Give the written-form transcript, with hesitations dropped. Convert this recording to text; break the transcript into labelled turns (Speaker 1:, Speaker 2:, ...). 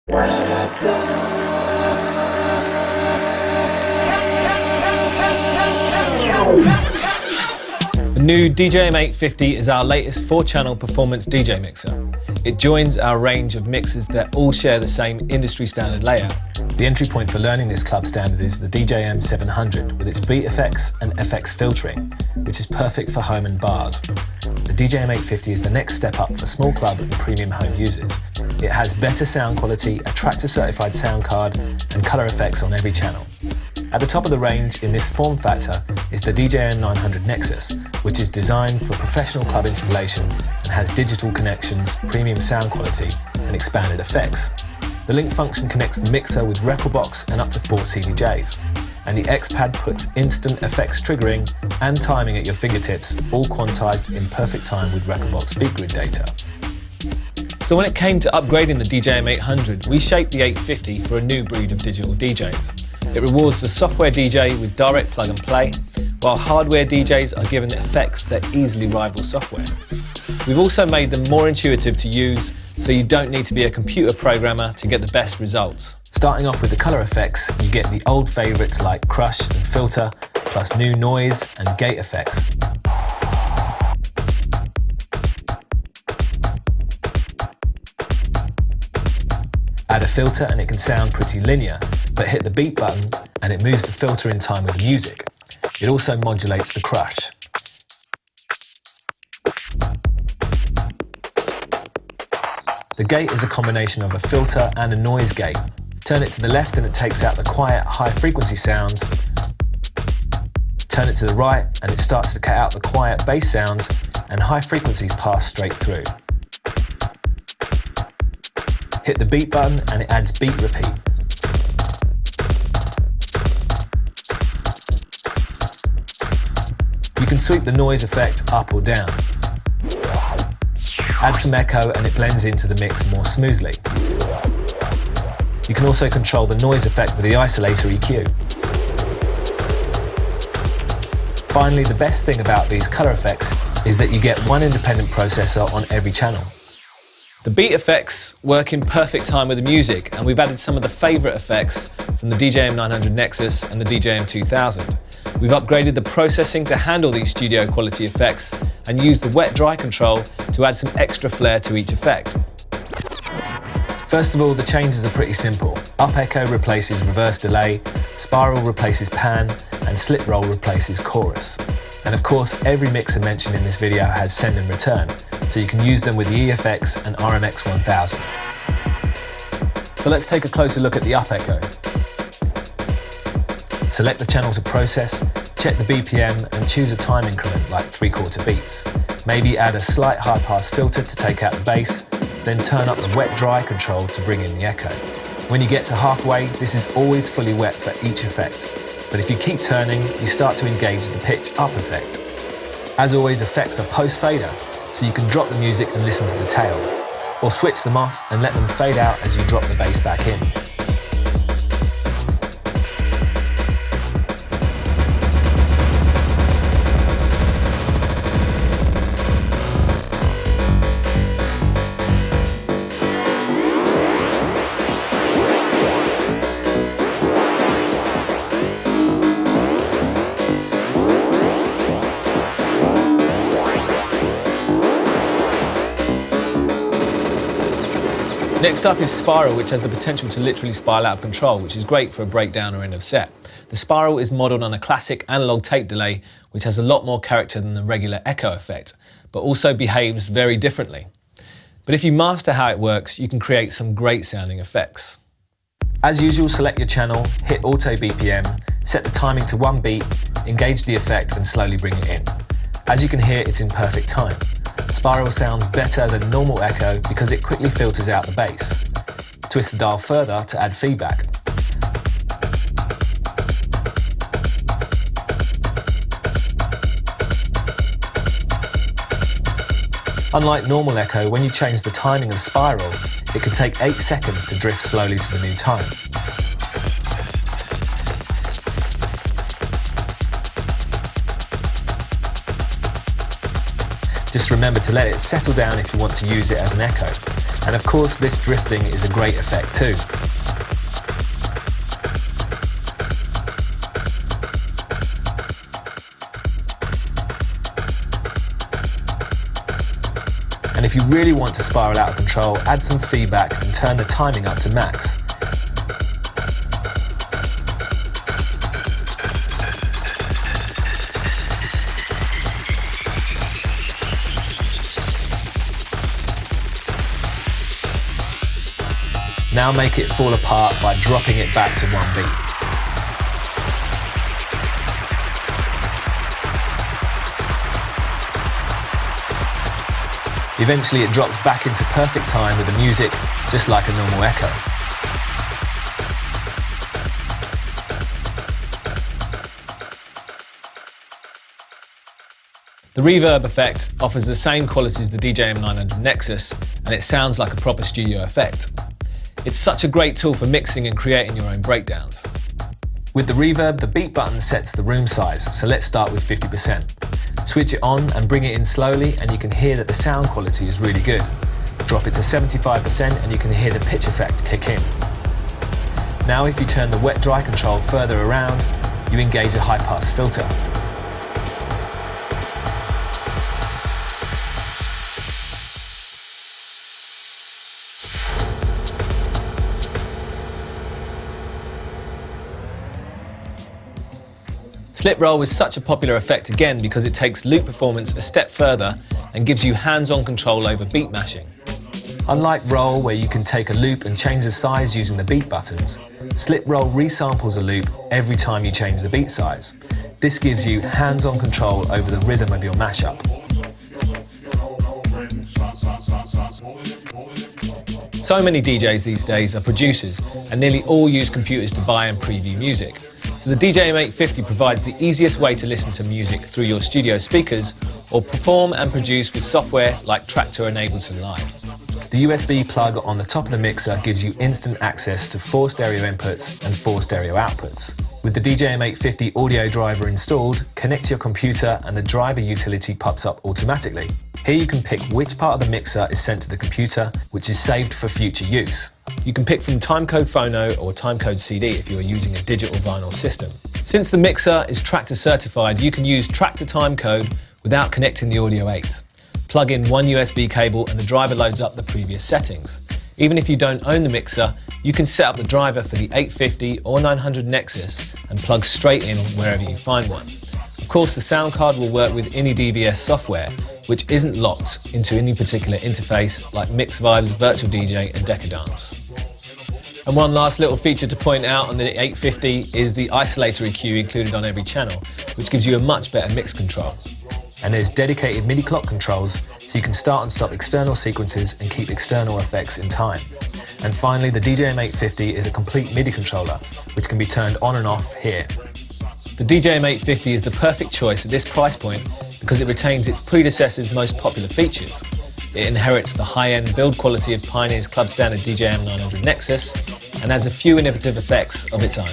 Speaker 1: The new DJM-850 is our latest 4-channel performance DJ mixer. It joins our range of mixers that all share the same industry standard layout. The entry point for learning this club standard is the DJM-700 with its beat effects and FX filtering, which is perfect for home and bars. The DJM-850 is the next step up for small club and premium home users. It has better sound quality, a Tractor certified sound card and colour effects on every channel. At the top of the range in this form factor is the DJM-900 Nexus, which is designed for professional club installation and has digital connections, premium sound quality and expanded effects. The link function connects the mixer with rekordbox and up to 4 CDJs. And the X-Pad puts instant effects triggering and timing at your fingertips, all quantized in perfect time with rekordbox beat grid data. So when it came to upgrading the DJM-800, we shaped the 850 for a new breed of digital DJs. It rewards the software DJ with direct plug and play, while hardware DJs are given effects that easily rival software. We've also made them more intuitive to use, so you don't need to be a computer programmer to get the best results. Starting off with the colour effects, you get the old favourites like crush and filter, plus new noise and gate effects. Add a filter and it can sound pretty linear, but hit the beat button and it moves the filter in time with the music. It also modulates the crush. The gate is a combination of a filter and a noise gate. Turn it to the left and it takes out the quiet, high-frequency sounds. Turn it to the right and it starts to cut out the quiet bass sounds, and high frequencies pass straight through. Hit the beat button and it adds beat repeat. You can sweep the noise effect up or down. Add some echo and it blends into the mix more smoothly. You can also control the noise effect with the isolator EQ. Finally, the best thing about these colour effects is that you get one independent processor on every channel. The beat effects work in perfect time with the music, and we've added some of the favourite effects from the DJM-900 Nexus and the DJM-2000. We've upgraded the processing to handle these studio quality effects and used the wet-dry control to add some extra flair to each effect. First of all, the changes are pretty simple. Up echo replaces reverse delay, spiral replaces pan, and slip roll replaces chorus. And of course, every mixer mentioned in this video has send and return, so you can use them with the EFX and RMX 1000. So let's take a closer look at the up echo. Select the channel to process, check the BPM and choose a time increment like 3/4 beats. Maybe add a slight high pass filter to take out the bass, then turn up the wet-dry control to bring in the echo. When you get to halfway, this is always fully wet for each effect. But if you keep turning, you start to engage the pitch up effect. As always, effects are post-fader, so you can drop the music and listen to the tail, or switch them off and let them fade out as you drop the bass back in. Next up is Spiral, which has the potential to literally spiral out of control, which is great for a breakdown or end of set. The Spiral is modelled on a classic analog tape delay, which has a lot more character than the regular echo effect, but also behaves very differently. But if you master how it works, you can create some great sounding effects. As usual, select your channel, hit auto BPM, set the timing to 1 beat, engage the effect and slowly bring it in. As you can hear, it's in perfect time. Spiral sounds better than normal echo because it quickly filters out the bass. Twist the dial further to add feedback. Unlike normal echo, when you change the timing of Spiral, it can take 8 seconds to drift slowly to the new time. Just remember to let it settle down if you want to use it as an echo. And of course, this drifting is a great effect too. And if you really want to spiral out of control, add some feedback and turn the timing up to max. Now make it fall apart by dropping it back to one beat. Eventually it drops back into perfect time with the music, just like a normal echo. The reverb effect offers the same quality as the DJM-900 Nexus, and it sounds like a proper studio effect. It's such a great tool for mixing and creating your own breakdowns. With the reverb, the beat button sets the room size, so let's start with 50%. Switch it on and bring it in slowly and you can hear that the sound quality is really good. Drop it to 75% and you can hear the pitch effect kick in. Now if you turn the wet-dry control further around, you engage a high-pass filter. Slip roll is such a popular effect again because it takes loop performance a step further and gives you hands-on control over beat mashing. Unlike roll, where you can take a loop and change the size using the beat buttons, slip roll resamples a loop every time you change the beat size. This gives you hands-on control over the rhythm of your mashup. So many DJs these days are producers and nearly all use computers to buy and preview music. So the DJM-850 provides the easiest way to listen to music through your studio speakers or perform and produce with software like Traktor and Ableton Live. The USB plug on the top of the mixer gives you instant access to 4 stereo inputs and 4 stereo outputs. With the DJM-850 audio driver installed, connect to your computer and the driver utility pops up automatically. Here you can pick which part of the mixer is sent to the computer, which is saved for future use. You can pick from timecode phono or timecode CD if you are using a digital vinyl system. Since the mixer is Traktor certified, you can use Traktor timecode without connecting the Audio 8. Plug in one USB cable and the driver loads up the previous settings. Even if you don't own the mixer, you can set up the driver for the 850 or 900 Nexus and plug straight in wherever you find one. Of course, the sound card will work with any DVS software, which isn't locked into any particular interface like MixVibes, Virtual DJ and Decadance. And one last little feature to point out on the 850 is the isolator EQ included on every channel, which gives you a much better mix control. And there's dedicated MIDI clock controls, so you can start and stop external sequences and keep external effects in time. And finally, the DJM-850 is a complete MIDI controller, which can be turned on and off here. The DJM-850 is the perfect choice at this price point because it retains its predecessor's most popular features. It inherits the high-end build quality of Pioneer's club standard DJM-900 Nexus and adds a few innovative effects of its own.